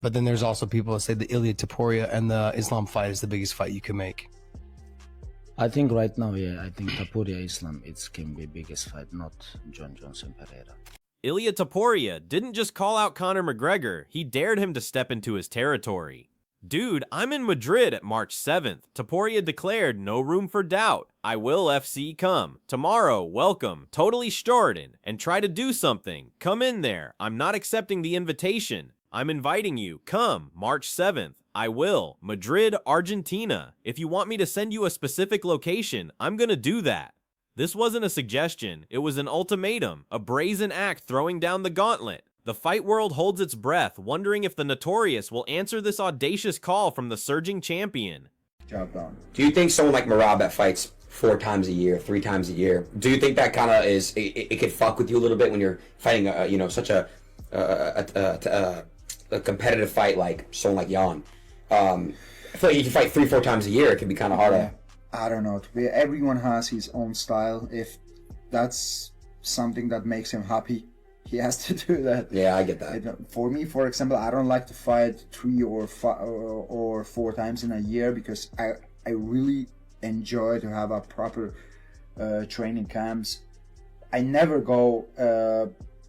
But then there's also people that say the Ilia Topuria and the Islam fight is the biggest fight you can make. I think right now, yeah, I think Topuria Islam, it can be biggest fight, not John Johnson Pereira. Ilia Topuria didn't just call out Conor McGregor, he dared him to step into his territory. Dude, I'm in Madrid at March 7th. Topuria declared no room for doubt. I will FC come. Tomorrow, welcome. Totally starting. And try to do something. Come in there. I'm not accepting the invitation. I'm inviting you. Come. March 7th. I will. Madrid, Argentina. If you want me to send you a specific location, I'm gonna do that. This wasn't a suggestion. It was an ultimatum. A brazen act throwing down the gauntlet. The fight world holds its breath, wondering if the Notorious will answer this audacious call from the surging champion. Job done. Do you think someone like Merab that fights 4 times a year, 3 times a year, do you think that kind of is, it could fuck with you a little bit when you're fighting, you know, such a competitive fight like someone like Jan? I feel like you can fight 3-4 times a year, it can be kind of hard to... I don't know. Everyone has his own style. If that's something that makes him happy, he has to do that. Yeah, I get that. For me, for example, I don't like to fight 3 or 4 times in a year because I really enjoy to have a proper training camps. I never go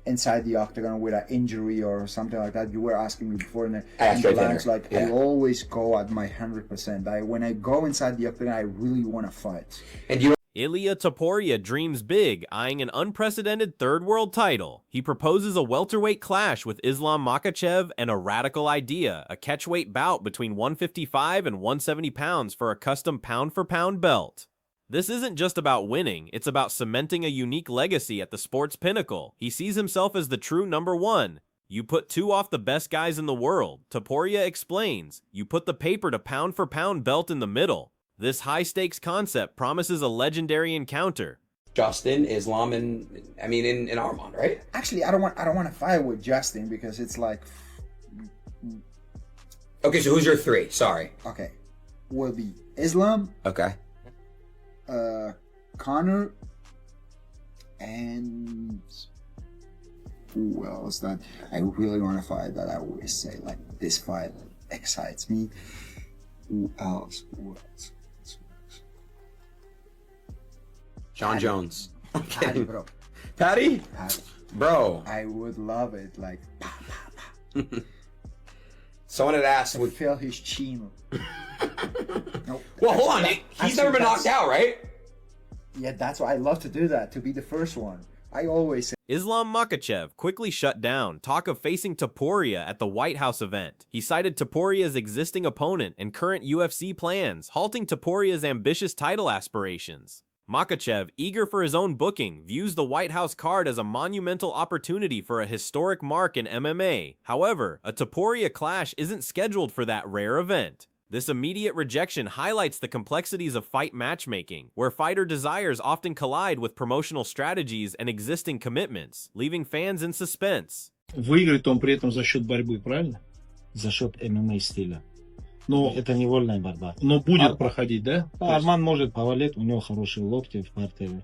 inside the octagon with an injury or something like that. You were asking me before in the lunch, like I always go at my 100%. When I go inside the octagon, I really want to fight. And you Ilia Topuria dreams big, eyeing an unprecedented third world title. He proposes a welterweight clash with Islam Makhachev and a radical idea, a catchweight bout between 155 and 170 pounds for a custom pound-for-pound belt. This isn't just about winning, it's about cementing a unique legacy at the sport's pinnacle. He sees himself as the true #1. You put 2 off the best guys in the world. Topuria explains, you put the paper to pound-for-pound belt in the middle. This high-stakes concept promises a legendary encounter. Justin, Islam, and I mean in Armand, right? Actually, I don't want to fight with Justin because it's like. Okay, so who's your 3? Sorry. Okay, will be Islam. Okay. Conor, and who else that I really want to fight that I always say like this fight excites me. Who else? John Jones. Patty, bro. Patty? Bro. I would love it. Like, Someone had asked. Would feel his chin. Nope. Well, hold on. He's never been knocked out, right? Yeah, that's why I love to do that, to be the first one. I always say. Islam Makhachev quickly shut down talk of facing Topuria at the White House event. He cited Topuria's existing opponent and current UFC plans, halting Topuria's ambitious title aspirations. Makhachev, eager for his own booking, views the White House card as a monumental opportunity for a historic mark in MMA. However, a Topuria clash isn't scheduled for that rare event. This immediate rejection highlights the complexities of fight matchmaking, where fighter desires often collide with promotional strategies and existing commitments, leaving fans in suspense. Выиграет он при этом за счет борьбы, правильно? За счет ММА стиля. Но, это не вольная борьба. Но будет проходить, да? Арман может повалить, у него хорошие локти в партере.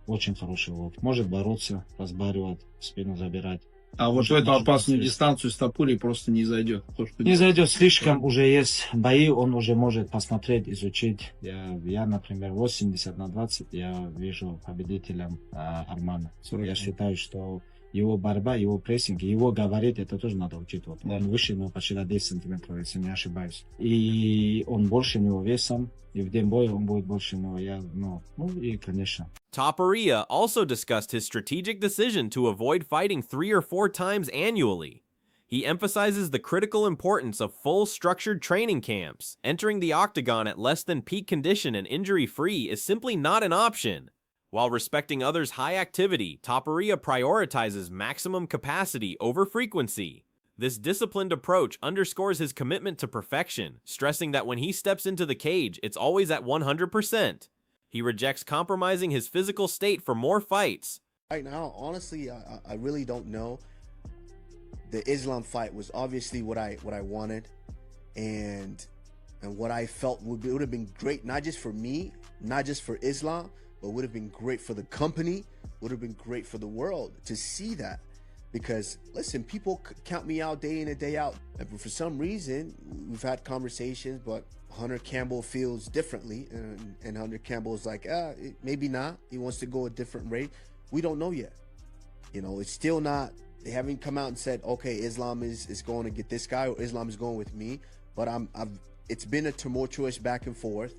Очень хороший локти. Может бороться, разбаривать, спину забирать. А вот в эту опасную дистанцию с Топурией просто не зайдет. Не зайдет, слишком уже есть бои, он уже может посмотреть, изучить. Я например, 80/20 я вижу победителем Армана. Я считаю, что его борьба, его прессинг, его говорить, это тоже надо учитывать. Он выше него почти на 10 сантиметров, если не ошибаюсь. И он больше него весом, и в день боя он будет больше него. И конечно. Topuria also discussed his strategic decision to avoid fighting 3 or 4 times annually. He emphasizes the critical importance of full structured training camps. Entering the octagon at less than peak condition and injury-free is simply not an option. While respecting others' high activity, Topuria prioritizes maximum capacity over frequency. This disciplined approach underscores his commitment to perfection, stressing that when he steps into the cage, it's always at 100%. He rejects compromising his physical state for more fights. Right now, honestly, I really don't know. The Islam fight was obviously what I wanted, and what I felt would have been great, not just for me, not just for Islam, but would have been great for the company, would have been great for the world to see that. because listen, people count me out day in and day out. And for some reason, we've had conversations, but Hunter Campbell feels differently, and Hunter Campbell is like, maybe not. He wants to go a different rate. We don't know yet. You know, it's still not. They haven't come out and said, okay, Islam is going to get this guy, or Islam is going with me. But it's been a tumultuous back and forth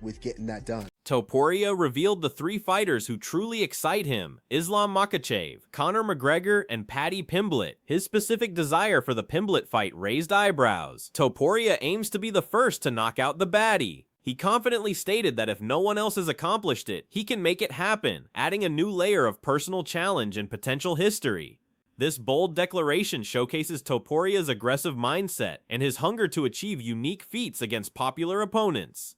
with getting that done. Topuria revealed the 3 fighters who truly excite him: Islam Makhachev, Conor McGregor, and Paddy Pimblett. His specific desire for the Pimblett fight raised eyebrows. Topuria aims to be the first to knock out the baddie. He confidently stated that if no one else has accomplished it, he can make it happen, adding a new layer of personal challenge and potential history. This bold declaration showcases Topuria's aggressive mindset and his hunger to achieve unique feats against popular opponents.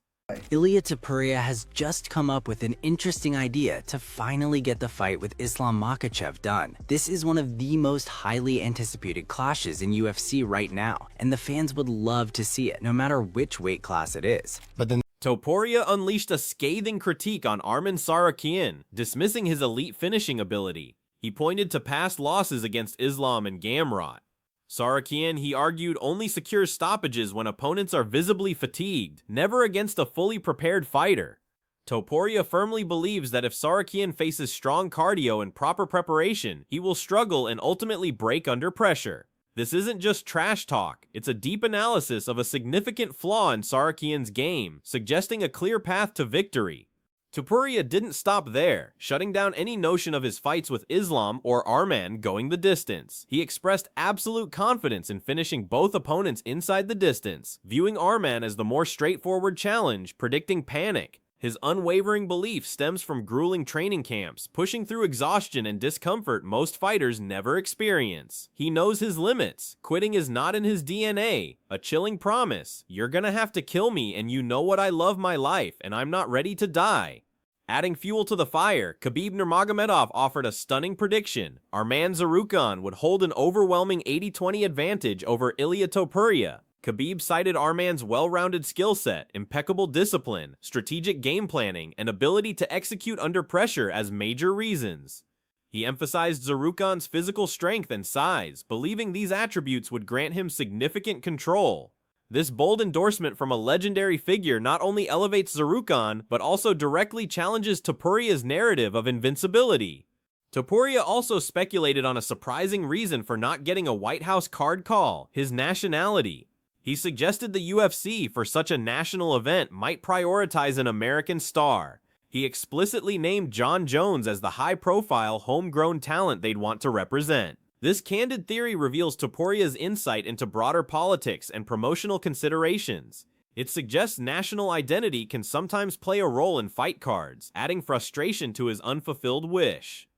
Ilia Topuria has just come up with an interesting idea to finally get the fight with Islam Makhachev done. This is one of the most highly anticipated clashes in UFC right now, and the fans would love to see it, no matter which weight class it is. But then Topuria unleashed a scathing critique on Arman Tsarukyan, dismissing his elite finishing ability. He pointed to past losses against Islam and Gamrot. Tsarukyan, he argued, only secures stoppages when opponents are visibly fatigued, never against a fully prepared fighter. Topuria firmly believes that if Tsarukyan faces strong cardio and proper preparation, he will struggle and ultimately break under pressure. This isn't just trash talk, it's a deep analysis of a significant flaw in Tsarukyan's game, suggesting a clear path to victory. Topuria didn't stop there, shutting down any notion of his fights with Islam or Arman going the distance. He expressed absolute confidence in finishing both opponents inside the distance, viewing Arman as the more straightforward challenge, predicting panic. His unwavering belief stems from grueling training camps, pushing through exhaustion and discomfort most fighters never experience. He knows his limits. Quitting is not in his DNA. A chilling promise: you're gonna have to kill me, and you know what, I love my life, and I'm not ready to die. Adding fuel to the fire, Khabib Nurmagomedov offered a stunning prediction. Arman Tsarukyan would hold an overwhelming 80-20 advantage over Ilia Topuria. Khabib cited Arman's well-rounded skill set, impeccable discipline, strategic game planning, and ability to execute under pressure as major reasons. He emphasized Tsarukyan's physical strength and size, believing these attributes would grant him significant control. This bold endorsement from a legendary figure not only elevates Tsarukyan, but also directly challenges Topuria's narrative of invincibility. Topuria also speculated on a surprising reason for not getting a White House card call: his nationality. He suggested the UFC, for such a national event, might prioritize an American star. He explicitly named John Jones as the high-profile, homegrown talent they'd want to represent. This candid theory reveals Topuria's insight into broader politics and promotional considerations. It suggests national identity can sometimes play a role in fight cards, adding frustration to his unfulfilled wish.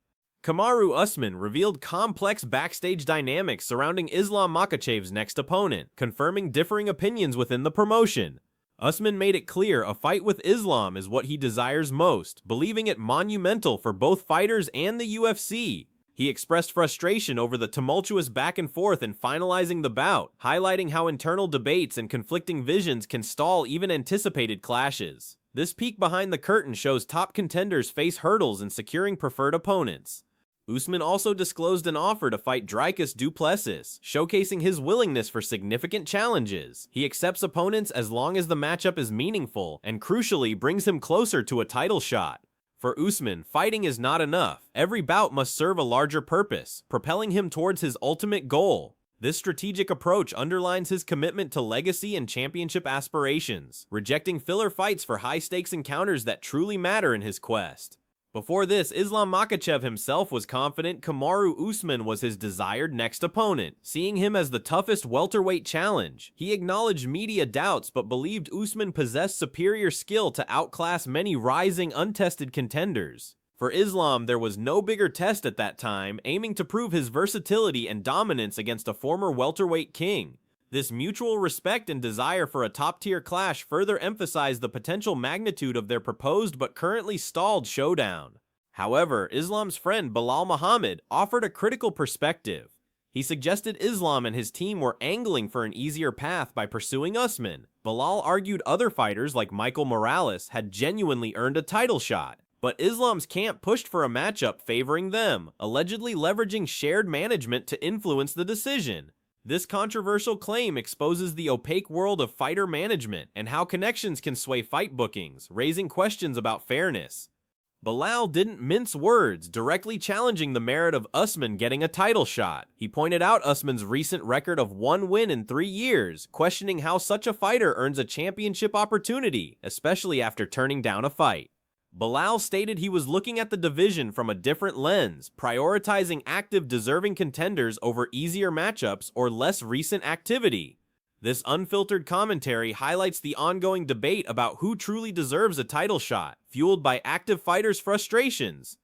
Kamaru Usman revealed complex backstage dynamics surrounding Islam Makhachev's next opponent, confirming differing opinions within the promotion. Usman made it clear a fight with Islam is what he desires most, believing it monumental for both fighters and the UFC. He expressed frustration over the tumultuous back and forth in finalizing the bout, highlighting how internal debates and conflicting visions can stall even anticipated clashes. This peek behind the curtain shows top contenders face hurdles in securing preferred opponents. Usman also disclosed an offer to fight Dricus du Plessis, showcasing his willingness for significant challenges. He accepts opponents as long as the matchup is meaningful, and crucially brings him closer to a title shot. For Usman, fighting is not enough. Every bout must serve a larger purpose, propelling him towards his ultimate goal. This strategic approach underlines his commitment to legacy and championship aspirations, rejecting filler fights for high-stakes encounters that truly matter in his quest. Before this, Islam Makhachev himself was confident Kamaru Usman was his desired next opponent, seeing him as the toughest welterweight challenge. He acknowledged media doubts but believed Usman possessed superior skill to outclass many rising, untested contenders. For Islam, there was no bigger test at that time, aiming to prove his versatility and dominance against a former welterweight king. This mutual respect and desire for a top-tier clash further emphasized the potential magnitude of their proposed but currently stalled showdown. However, Islam's friend Bilal Muhammad offered a critical perspective. He suggested Islam and his team were angling for an easier path by pursuing Usman. Bilal argued other fighters like Michael Morales had genuinely earned a title shot. But Islam's camp pushed for a matchup favoring them, allegedly leveraging shared management to influence the decision. This controversial claim exposes the opaque world of fighter management and how connections can sway fight bookings, raising questions about fairness. Belal didn't mince words, directly challenging the merit of Usman getting a title shot. He pointed out Usman's recent record of 1 win in 3 years, questioning how such a fighter earns a championship opportunity, especially after turning down a fight. Belal stated he was looking at the division from a different lens, prioritizing active deserving contenders over easier matchups or less recent activity. This unfiltered commentary highlights the ongoing debate about who truly deserves a title shot, fueled by active fighters' frustrations.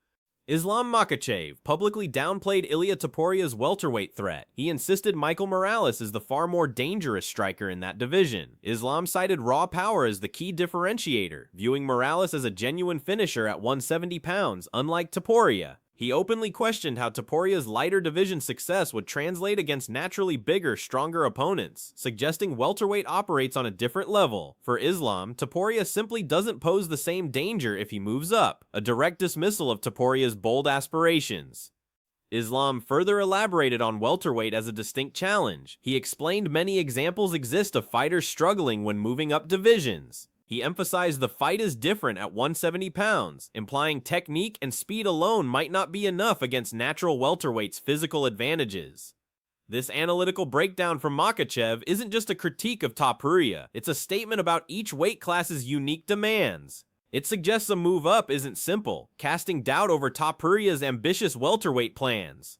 Islam Makhachev publicly downplayed Ilia Topuria's welterweight threat. He insisted Michael Morales is the far more dangerous striker in that division. Islam cited raw power as the key differentiator, viewing Morales as a genuine finisher at 170 pounds, unlike Topuria. He openly questioned how Topuria's lighter division success would translate against naturally bigger, stronger opponents, suggesting welterweight operates on a different level. For Islam, Topuria simply doesn't pose the same danger if he moves up, a direct dismissal of Topuria's bold aspirations. Islam further elaborated on welterweight as a distinct challenge. He explained many examples exist of fighters struggling when moving up divisions. He emphasized the fight is different at 170 pounds, implying technique and speed alone might not be enough against natural welterweight's physical advantages. This analytical breakdown from Makhachev isn't just a critique of Topuria, it's a statement about each weight class's unique demands. It suggests a move up isn't simple, casting doubt over Topuria's ambitious welterweight plans.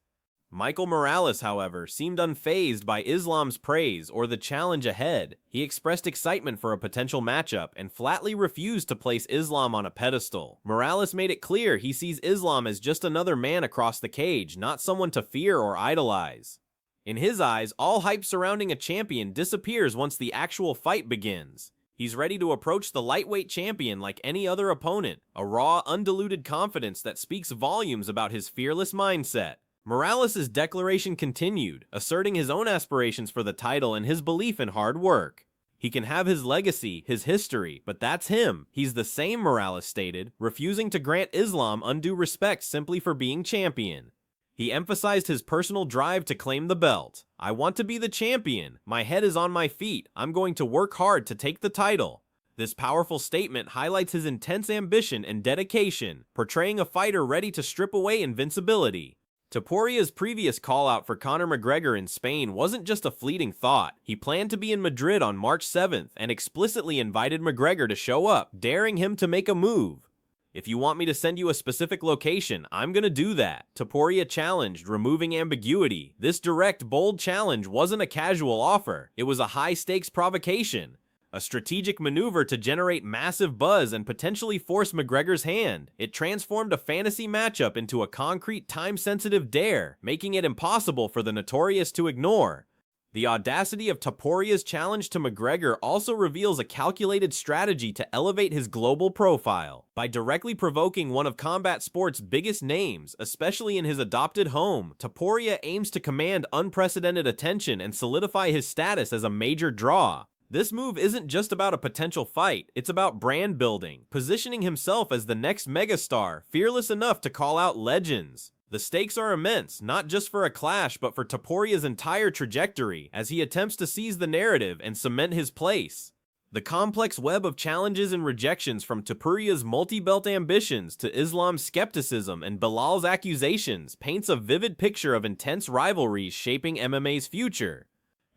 Michael Morales, however, seemed unfazed by Islam's praise or the challenge ahead. He expressed excitement for a potential matchup and flatly refused to place Islam on a pedestal. Morales made it clear he sees Islam as just another man across the cage, not someone to fear or idolize. In his eyes, all hype surrounding a champion disappears once the actual fight begins. He's ready to approach the lightweight champion like any other opponent, a raw, undiluted confidence that speaks volumes about his fearless mindset. Morales' declaration continued, asserting his own aspirations for the title and his belief in hard work. He can have his legacy, his history, but that's him. He's the same, Morales stated, refusing to grant Islam undue respect simply for being champion. He emphasized his personal drive to claim the belt. I want to be the champion. My head is on my feet. I'm going to work hard to take the title. This powerful statement highlights his intense ambition and dedication, portraying a fighter ready to strip away invincibility. Topuria's previous call-out for Conor McGregor in Spain wasn't just a fleeting thought. He planned to be in Madrid on March 7th and explicitly invited McGregor to show up, daring him to make a move. If you want me to send you a specific location, I'm gonna do that. Topuria challenged, removing ambiguity. This direct, bold challenge wasn't a casual offer. It was a high-stakes provocation. A strategic maneuver to generate massive buzz and potentially force McGregor's hand. It transformed a fantasy matchup into a concrete, time-sensitive dare, making it impossible for the notorious to ignore. The audacity of Topuria's challenge to McGregor also reveals a calculated strategy to elevate his global profile. By directly provoking one of combat sport's biggest names, especially in his adopted home, Topuria aims to command unprecedented attention and solidify his status as a major draw. This move isn't just about a potential fight, it's about brand building, positioning himself as the next megastar, fearless enough to call out legends. The stakes are immense, not just for a clash, but for Topuria's entire trajectory, as he attempts to seize the narrative and cement his place. The complex web of challenges and rejections from Topuria's multi-belt ambitions to Islam's skepticism and Belal's accusations paints a vivid picture of intense rivalries shaping MMA's future.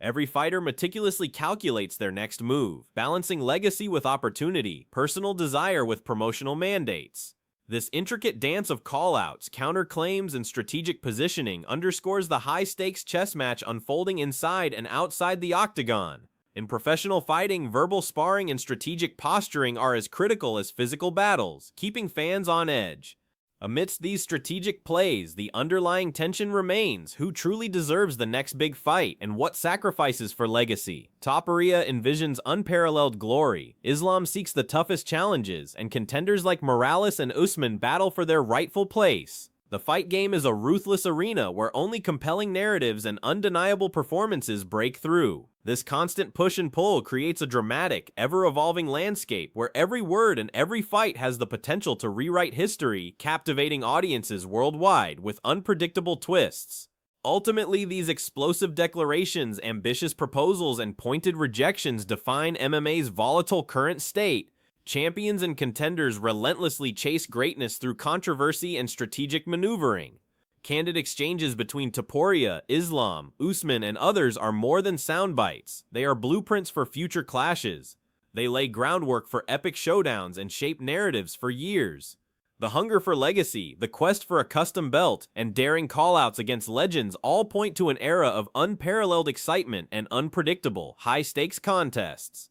Every fighter meticulously calculates their next move, balancing legacy with opportunity, personal desire with promotional mandates. This intricate dance of callouts, counterclaims, and strategic positioning underscores the high-stakes chess match unfolding inside and outside the octagon. In professional fighting, verbal sparring and strategic posturing are as critical as physical battles, keeping fans on edge. Amidst these strategic plays, the underlying tension remains: who truly deserves the next big fight, and what sacrifices for legacy? Topuria envisions unparalleled glory, Islam seeks the toughest challenges, and contenders like Morales and Usman battle for their rightful place. The fight game is a ruthless arena where only compelling narratives and undeniable performances break through. This constant push and pull creates a dramatic, ever-evolving landscape where every word and every fight has the potential to rewrite history, captivating audiences worldwide with unpredictable twists. Ultimately, these explosive declarations, ambitious proposals, and pointed rejections define MMA's volatile current state. Champions and contenders relentlessly chase greatness through controversy and strategic maneuvering. Candid exchanges between Topuria, Islam, Usman, and others are more than sound bites. They are blueprints for future clashes. They lay groundwork for epic showdowns and shape narratives for years. The hunger for legacy, the quest for a custom belt, and daring callouts against legends all point to an era of unparalleled excitement and unpredictable, high-stakes contests.